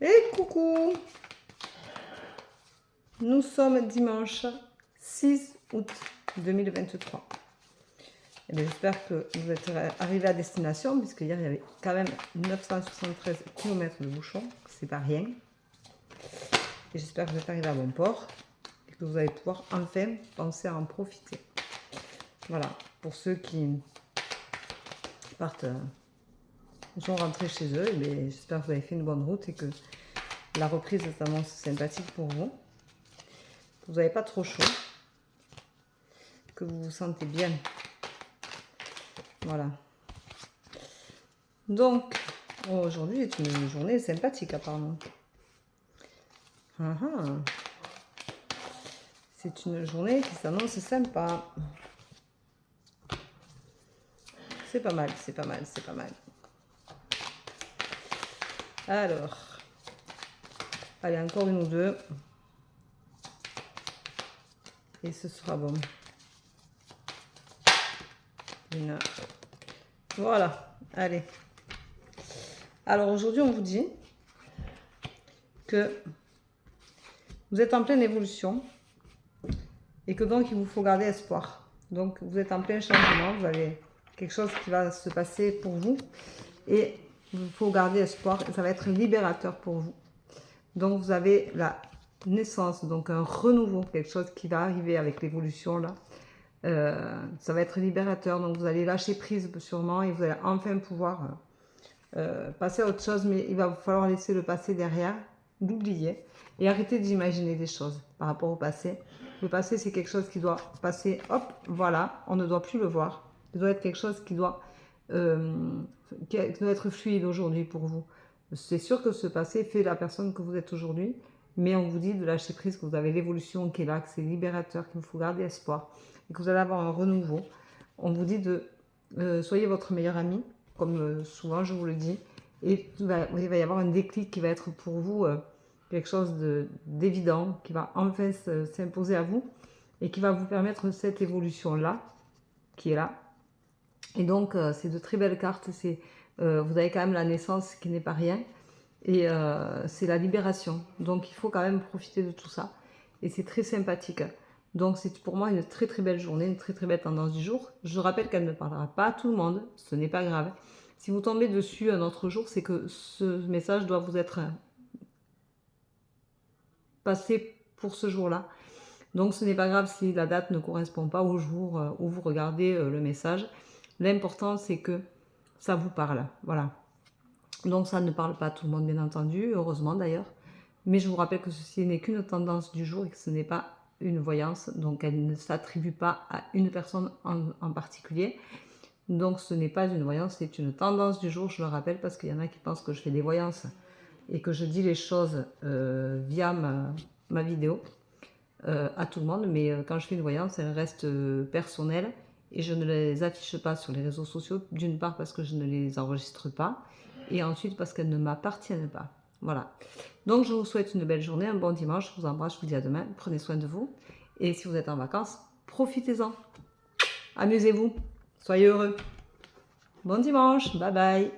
Et coucou! Nous sommes dimanche 6 août 2023. Et j'espère que vous êtes arrivés à destination, puisque hier il y avait quand même 973 km de bouchons, c'est pas rien. Et j'espère que vous êtes arrivés à bon port et que vous allez pouvoir enfin penser à en profiter. Voilà, pour ceux qui partent, sont rentrés chez eux, j'espère que vous avez fait une bonne route et que la reprise s'annonce sympathique pour vous. Que vous n'avez pas trop chaud, que vous vous sentez bien. Voilà. Donc, aujourd'hui est une journée sympathique apparemment. C'est une journée qui s'annonce sympa. C'est pas mal, c'est pas mal, c'est pas mal. Alors, allez, encore une ou deux. Et ce sera bon. Une. Voilà, allez. Alors aujourd'hui, on vous dit que vous êtes en pleine évolution et que donc il vous faut garder espoir. Donc vous êtes en plein changement, vous avez quelque chose qui va se passer pour vous et il vous faut garder espoir et ça va être libérateur pour vous. Donc vous avez la naissance, donc un renouveau, quelque chose qui va arriver avec l'évolution là. Ça va être libérateur, donc vous allez lâcher prise sûrement et vous allez enfin pouvoir passer à autre chose, mais il va vous falloir laisser le passé derrière, l'oublier et arrêter d'imaginer des choses par rapport au passé. Le passé, c'est quelque chose qui doit passer, hop, voilà, on ne doit plus le voir. Il doit être quelque chose qui doit être fluide aujourd'hui pour vous. C'est sûr que ce passé fait la personne que vous êtes aujourd'hui, mais on vous dit de lâcher prise, que vous avez l'évolution qui est là, que c'est libérateur, qu'il vous faut garder espoir et que vous allez avoir un renouveau. On vous dit de soyez votre meilleur ami, comme souvent je vous le dis, et il va y avoir un déclic qui va être pour vous quelque chose d'évident, qui va enfin s'imposer à vous et qui va vous permettre cette évolution-là, qui est là. Et donc, c'est de très belles cartes. Vous avez quand même la naissance qui n'est pas rien. Et c'est la libération. Donc, il faut quand même profiter de tout ça. Et c'est très sympathique. Donc, c'est pour moi une très très belle journée, une très très belle tendance du jour. Je rappelle qu'elle ne parlera pas à tout le monde. Ce n'est pas grave. Si vous tombez dessus un autre jour, c'est que ce message doit vous être passé pour ce jour-là. Donc, ce n'est pas grave si la date ne correspond pas au jour où vous regardez le message. L'important, c'est que ça vous parle. Voilà. Donc, ça ne parle pas à tout le monde, bien entendu, heureusement d'ailleurs. Mais je vous rappelle que ceci n'est qu'une tendance du jour et que ce n'est pas une voyance. Donc, elle ne s'attribue pas à une personne en particulier. Donc, ce n'est pas une voyance, c'est une tendance du jour, je le rappelle, parce qu'il y en a qui pensent que je fais des voyances et que je dis les choses via ma vidéo à tout le monde. Mais quand je fais une voyance, elle reste personnelle. Et je ne les affiche pas sur les réseaux sociaux, d'une part parce que je ne les enregistre pas, et ensuite parce qu'elles ne m'appartiennent pas. Voilà. Donc je vous souhaite une belle journée, un bon dimanche, je vous embrasse, je vous dis à demain, prenez soin de vous, et si vous êtes en vacances, profitez-en. Amusez-vous, soyez heureux. Bon dimanche, bye bye.